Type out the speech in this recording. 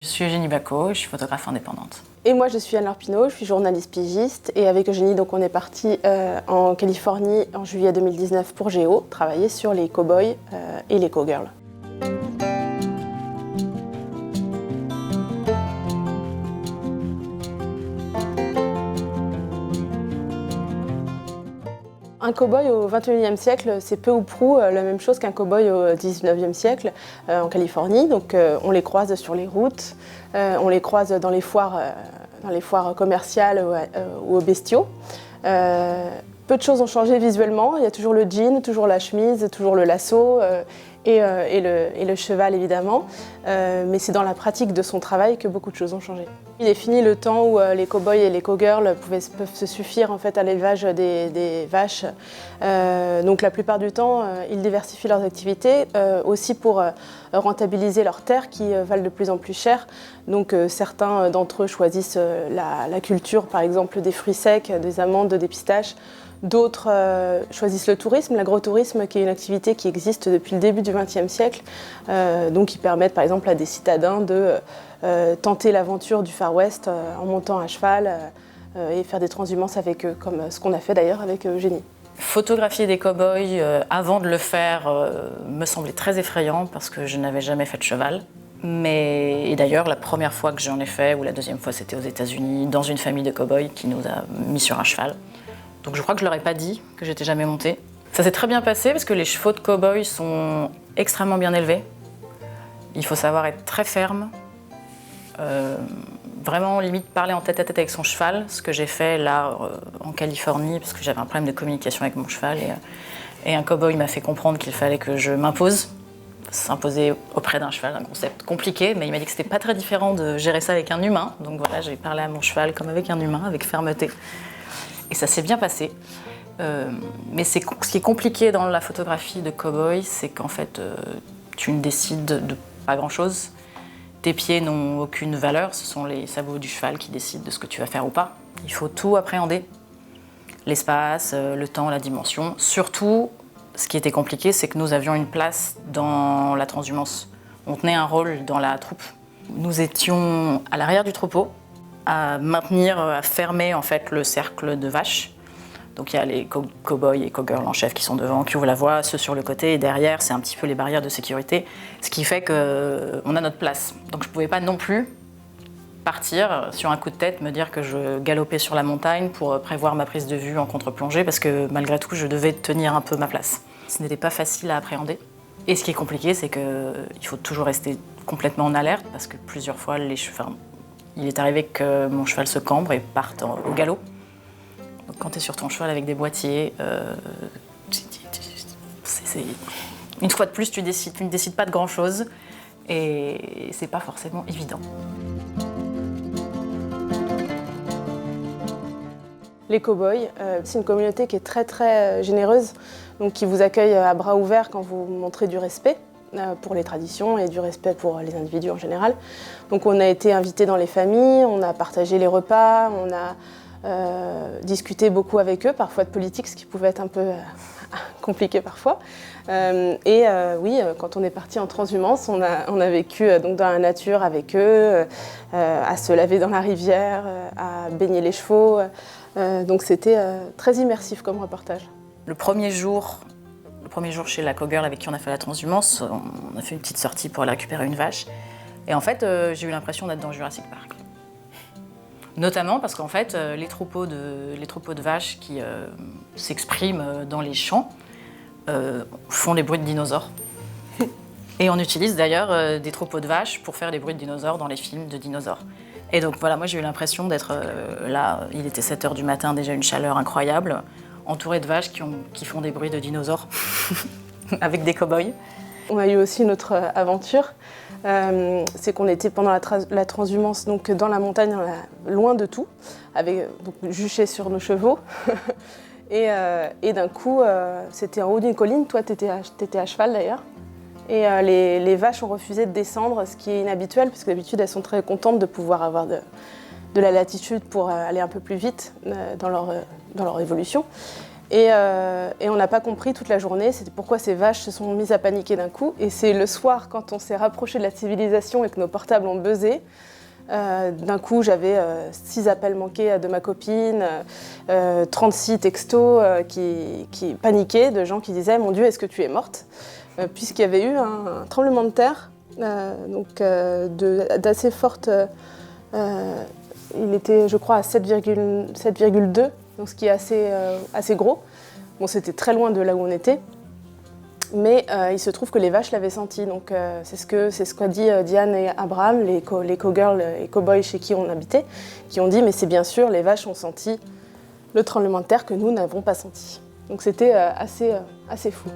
Je suis Eugénie Bacot, je suis photographe indépendante. Et moi, je suis Anne-Laure Pinault, je suis journaliste pigiste. Et avec Eugénie, donc, on est parti en Californie en juillet 2019 pour Géo, travailler sur les cow-boys et les cowgirls. Un cow-boy au XXIe siècle, c'est peu ou prou la même chose qu'un cow-boy au XIXe siècle en Californie. Donc, on les croise sur les routes, on les croise dans les foires commerciales ou aux bestiaux. Peu de choses ont changé visuellement. Il y a toujours le jean, toujours la chemise, toujours le lasso et le cheval évidemment. Mais c'est dans la pratique de son travail que beaucoup de choses ont changé. Il est fini le temps où les cow-boys et les cowgirls peuvent se suffire en fait, à l'élevage des vaches. Donc la plupart du temps, ils diversifient leurs activités aussi pour rentabiliser leurs terres qui valent de plus en plus cher. Donc certains d'entre eux choisissent la culture, par exemple des fruits secs, des amandes, des pistaches. D'autres choisissent le tourisme, l'agrotourisme, qui est une activité qui existe depuis le début du XXe siècle, donc qui permettent par exemple à des citadins de tenter l'aventure du Far West en montant à cheval et faire des transhumances avec eux, comme ce qu'on a fait d'ailleurs avec Eugénie. Photographier des cow-boys avant de le faire me semblait très effrayant parce que je n'avais jamais fait de cheval. Et d'ailleurs, la première fois que j'en ai fait, ou la deuxième fois, c'était aux États-Unis, dans une famille de cow-boys qui nous a mis sur un cheval. Donc je crois que je leur ai pas dit que j'étais jamais montée. Ça s'est très bien passé parce que les chevaux de cow-boy sont extrêmement bien élevés. Il faut savoir être très ferme, vraiment limite parler en tête à tête avec son cheval, ce que j'ai fait là en Californie parce que j'avais un problème de communication avec mon cheval et un cow-boy m'a fait comprendre qu'il fallait que je m'impose. S'imposer auprès d'un cheval, un concept compliqué, mais il m'a dit que c'était pas très différent de gérer ça avec un humain. Donc voilà, j'ai parlé à mon cheval comme avec un humain, avec fermeté. Et ça s'est bien passé. Mais ce qui est compliqué dans la photographie de cow-boy, c'est qu'en fait, tu ne décides de pas grand-chose. Tes pieds n'ont aucune valeur, ce sont les sabots du cheval qui décident de ce que tu vas faire ou pas. Il faut tout appréhender. L'espace, le temps, la dimension. Surtout, ce qui était compliqué, c'est que nous avions une place dans la transhumance. On tenait un rôle dans la troupe. Nous étions à l'arrière du troupeau, à maintenir, à fermer en fait le cercle de vaches. Donc il y a les cow-boys et cow-girls en chef qui sont devant, qui ouvrent la voie, ceux sur le côté, et derrière c'est un petit peu les barrières de sécurité, ce qui fait qu'on a notre place. Donc je ne pouvais pas non plus partir sur un coup de tête, me dire que je galopais sur la montagne pour prévoir ma prise de vue en contre-plongée, parce que malgré tout je devais tenir un peu ma place. Ce n'était pas facile à appréhender. Et ce qui est compliqué, c'est qu'il faut toujours rester complètement en alerte, parce que plusieurs fois il est arrivé que mon cheval se cambre et parte au galop. Donc quand tu es sur ton cheval avec des boîtiers, une fois de plus, tu ne décides pas de grand-chose et c'est pas forcément évident. Les cow-boys, c'est une communauté qui est très très généreuse, donc qui vous accueille à bras ouverts quand vous montrez du respect pour les traditions et du respect pour les individus en général. Donc on a été invités dans les familles, on a partagé les repas, on a discuté beaucoup avec eux, parfois de politique, ce qui pouvait être un peu compliqué parfois. Oui, quand on est parti en transhumance, on a vécu donc dans la nature avec eux, à se laver dans la rivière, à baigner les chevaux. Donc c'était très immersif comme reportage. Le premier jour chez la cowgirl avec qui on a fait la transhumance, on a fait une petite sortie pour aller récupérer une vache. Et en fait, j'ai eu l'impression d'être dans Jurassic Park. Notamment parce qu'en fait, les troupeaux de vaches qui s'expriment dans les champs font des bruits de dinosaures. Et on utilise d'ailleurs des troupeaux de vaches pour faire des bruits de dinosaures dans les films de dinosaures. Et donc voilà, moi j'ai eu l'impression d'être là, il était 7h du matin, déjà une chaleur incroyable, entourée de vaches qui font des bruits de dinosaures avec des cow-boys. On a eu aussi une autre aventure, c'est qu'on était pendant la transhumance donc dans la montagne, loin de tout, donc juchés sur nos chevaux. et d'un coup, c'était en haut d'une colline, toi t'étais à cheval d'ailleurs. Et les vaches ont refusé de descendre, ce qui est inhabituel, parce que d'habitude elles sont très contentes de pouvoir avoir de la latitude pour aller un peu plus vite dans leur évolution. Et on n'a pas compris toute la journée, c'était pourquoi ces vaches se sont mises à paniquer d'un coup. Et c'est le soir, quand on s'est rapproché de la civilisation et que nos portables ont buzzé, d'un coup, j'avais 6 appels manqués de ma copine, 36 textos qui paniquaient, de gens qui disaient « Mon Dieu, est-ce que tu es morte ?» Puisqu'il y avait eu un tremblement de terre, d'assez forte... il était, je crois, à 7,2, donc ce qui est assez gros. Bon, c'était très loin de là où on était. Mais il se trouve que les vaches l'avaient senti, donc c'est ce qu'a dit Diane et Abraham, les co-girls et co-boys chez qui on habitait, qui ont dit « mais c'est bien sûr, les vaches ont senti le tremblement de terre que nous n'avons pas senti ». Donc c'était assez fou.